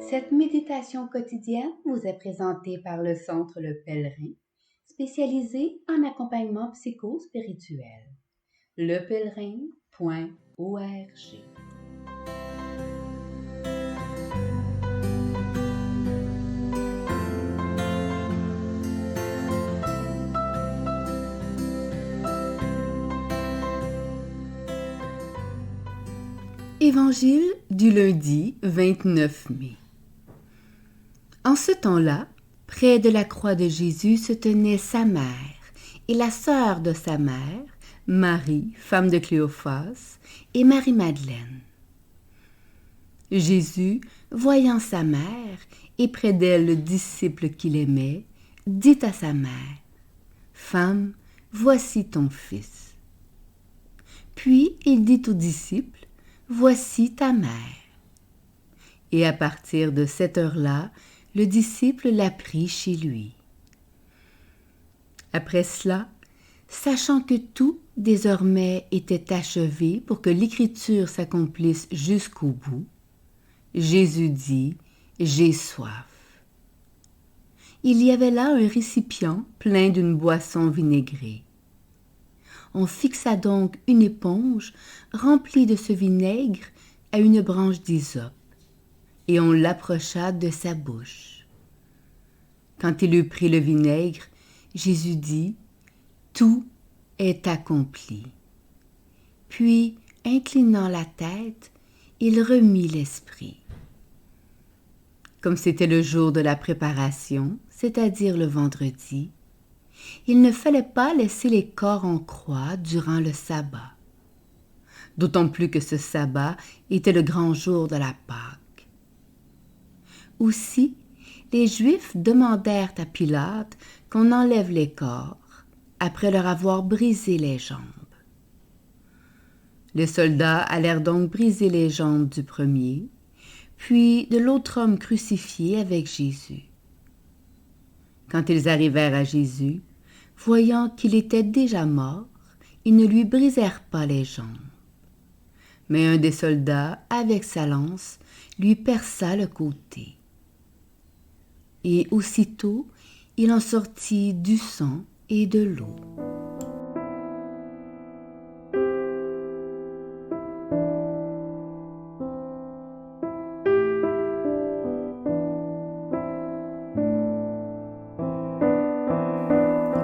Cette méditation quotidienne vous est présentée par le Centre Le Pèlerin, spécialisé en accompagnement psycho-spirituel. lepèlerin.org. Évangile du lundi 29 mai. En ce temps-là, près de la croix de Jésus se tenaient sa mère et la sœur de sa mère, Marie, femme de Cléophas, et Marie-Madeleine. Jésus, voyant sa mère et près d'elle le disciple qu'il aimait, dit à sa mère : « Femme, voici ton fils. » Puis il dit au disciple : « Voici ta mère. » Et à partir de cette heure-là, le disciple la prit chez lui. Après cela, sachant que tout désormais était achevé pour que l'écriture s'accomplisse jusqu'au bout, Jésus dit : « J'ai soif. » Il y avait là un récipient plein d'une boisson vinaigrée. On fixa donc une éponge remplie de ce vinaigre à une branche d'hysope, et on l'approcha de sa bouche. Quand il eut pris le vinaigre, Jésus dit : « Tout est accompli. » Puis, inclinant la tête, il remit l'esprit. Comme c'était le jour de la préparation, c'est-à-dire le vendredi, il ne fallait pas laisser les corps en croix durant le sabbat. D'autant plus que ce sabbat était le grand jour de la Pâque. Aussi, les Juifs demandèrent à Pilate qu'on enlève les corps, après leur avoir brisé les jambes. Les soldats allèrent donc briser les jambes du premier, puis de l'autre homme crucifié avec Jésus. Quand ils arrivèrent à Jésus, voyant qu'il était déjà mort, ils ne lui brisèrent pas les jambes. Mais un des soldats, avec sa lance, lui perça le côté. Et aussitôt, il en sortit du sang et de l'eau.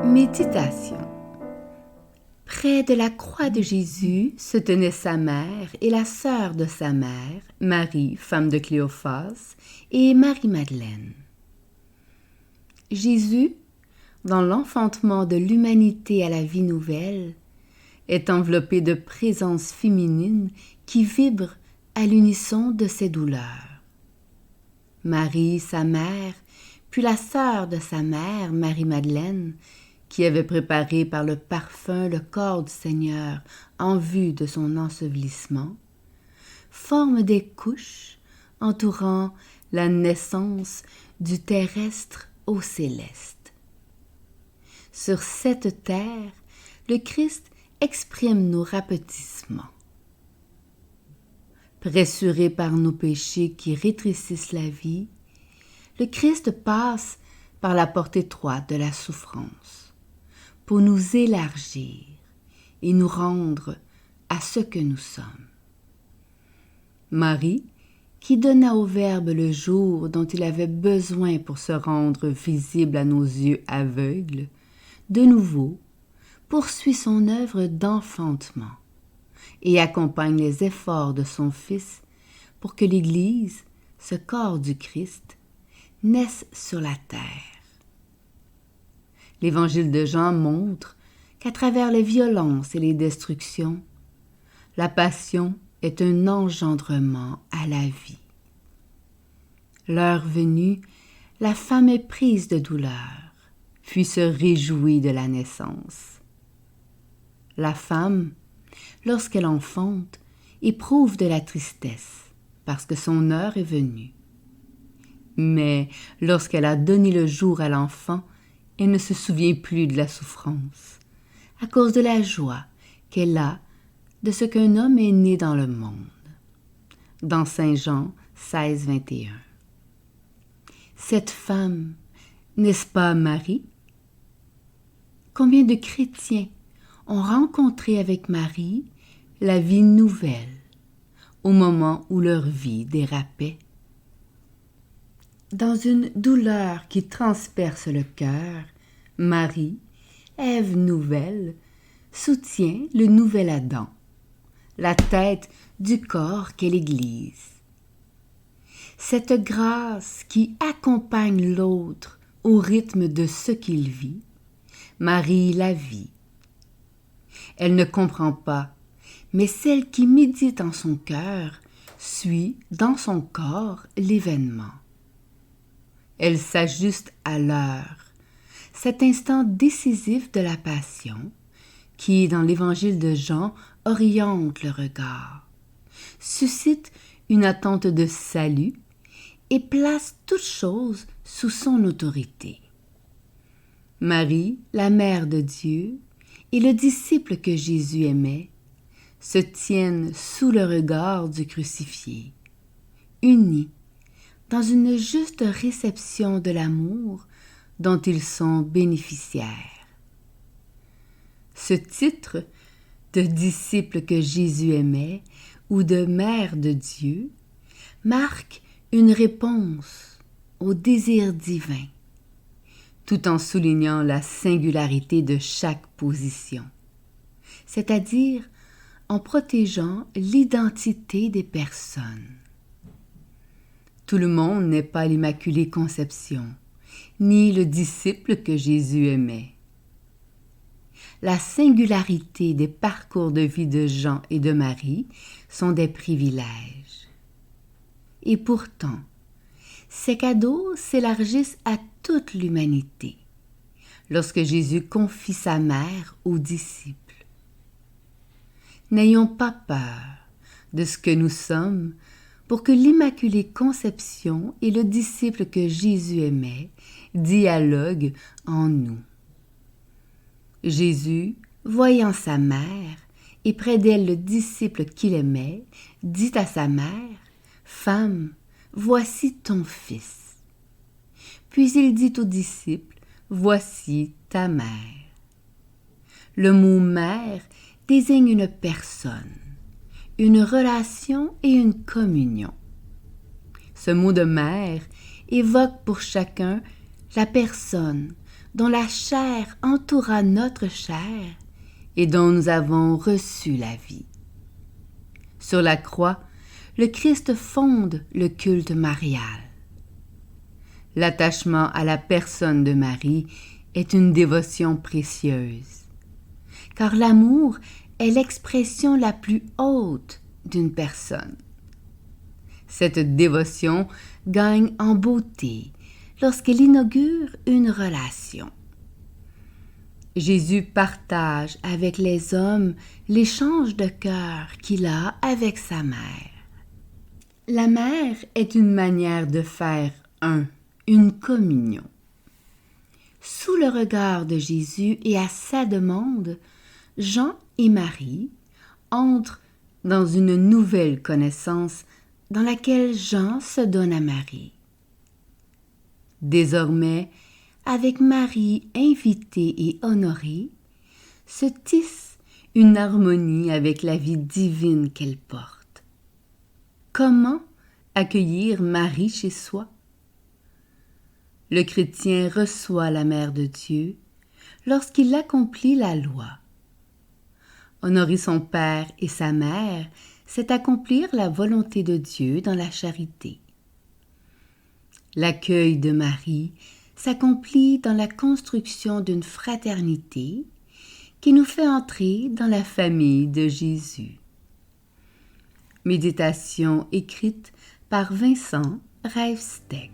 Méditation. Près de la croix de Jésus se tenaient sa mère et la sœur de sa mère, Marie, femme de Cléophas, et Marie-Madeleine. Jésus, dans l'enfantement de l'humanité à la vie nouvelle, est enveloppé de présences féminines qui vibrent à l'unisson de ses douleurs. Marie, sa mère, puis la sœur de sa mère, Marie-Madeleine, qui avait préparé par le parfum le corps du Seigneur en vue de son ensevelissement, forment des couches entourant la naissance du terrestre au céleste. Sur cette terre, le Christ exprime nos rapetissements. Pressuré par nos péchés qui rétrécissent la vie, le Christ passe par la porte étroite de la souffrance pour nous élargir et nous rendre à ce que nous sommes. Marie, qui donna au Verbe le jour dont il avait besoin pour se rendre visible à nos yeux aveugles, de nouveau poursuit son œuvre d'enfantement et accompagne les efforts de son Fils pour que l'Église, ce corps du Christ, naisse sur la terre. L'Évangile de Jean montre qu'à travers les violences et les destructions, la passion est un engendrement à la vie. L'heure venue, la femme est prise de douleur, puis se réjouit de la naissance. La femme, lorsqu'elle enfante, éprouve de la tristesse, parce que son heure est venue. Mais lorsqu'elle a donné le jour à l'enfant, elle ne se souvient plus de la souffrance, à cause de la joie qu'elle a de ce qu'un homme est né dans le monde. Dans Saint Jean 16, 21. Cette femme, n'est-ce pas Marie? Combien de chrétiens ont rencontré avec Marie la vie nouvelle au moment où leur vie dérapait? Dans une douleur qui transperce le cœur, Marie, Ève nouvelle, soutient le nouvel Adam, la tête du corps qu'est l'Église. Cette grâce qui accompagne l'autre au rythme de ce qu'il vit, Marie la vit. Elle ne comprend pas, mais celle qui médite en son cœur suit dans son corps l'événement. Elle s'ajuste à l'heure, cet instant décisif de la passion qui, dans l'évangile de Jean, oriente le regard, suscite une attente de salut et place toute chose sous son autorité. Marie, la mère de Dieu, et le disciple que Jésus aimait, se tiennent sous le regard du crucifié, unis dans une juste réception de l'amour dont ils sont bénéficiaires. Ce titre de disciple que Jésus aimait ou de mère de Dieu marque une réponse au désir divin, tout en soulignant la singularité de chaque position, c'est-à-dire en protégeant l'identité des personnes. Tout le monde n'est pas l'Immaculée Conception, ni le disciple que Jésus aimait. La singularité des parcours de vie de Jean et de Marie sont des privilèges. Et pourtant, ces cadeaux s'élargissent à toute l'humanité lorsque Jésus confie sa mère aux disciples. N'ayons pas peur de ce que nous sommes pour que l'Immaculée Conception et le disciple que Jésus aimait dialoguent en nous. Jésus, voyant sa mère et près d'elle le disciple qu'il aimait, dit à sa mère, « Femme, voici ton fils. » Puis il dit au disciple, « Voici ta mère. » Le mot « mère » désigne une personne, une relation et une communion. Ce mot de mère évoque pour chacun la personne dont la chair entoura notre chair et dont nous avons reçu la vie. Sur la croix, le Christ fonde le culte marial. L'attachement à la personne de Marie est une dévotion précieuse, car l'amour est l'expression la plus haute d'une personne. Cette dévotion gagne en beauté lorsqu'elle inaugure une relation. Jésus partage avec les hommes l'échange de cœur qu'il a avec sa mère. La mère est une manière de faire une communion. Sous le regard de Jésus et à sa demande, Jean et Marie entrent dans une nouvelle connaissance dans laquelle Jean se donne à Marie. Désormais, avec Marie invitée et honorée, se tisse une harmonie avec la vie divine qu'elle porte. Comment accueillir Marie chez soi? Le chrétien reçoit la Mère de Dieu lorsqu'il accomplit la loi. Honorer son père et sa mère, c'est accomplir la volonté de Dieu dans la charité. L'accueil de Marie s'accomplit dans la construction d'une fraternité qui nous fait entrer dans la famille de Jésus. Méditation écrite par Vincent Rijfsteck.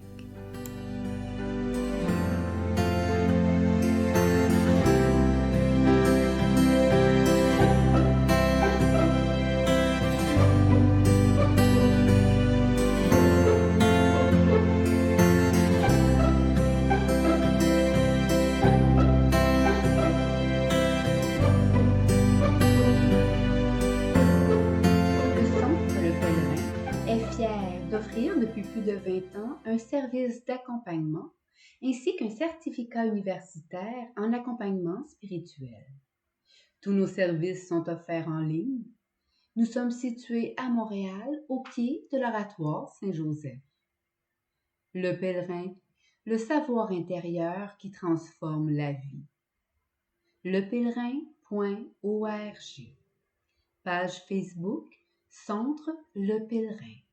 D'offrir offrir depuis plus de 20 ans un service d'accompagnement ainsi qu'un certificat universitaire en accompagnement spirituel. Tous nos services sont offerts en ligne. Nous sommes situés à Montréal, au pied de l'Oratoire Saint-Joseph. Le pèlerin, le savoir intérieur qui transforme la vie. lepèlerin.org. Page Facebook, Centre Le Pèlerin.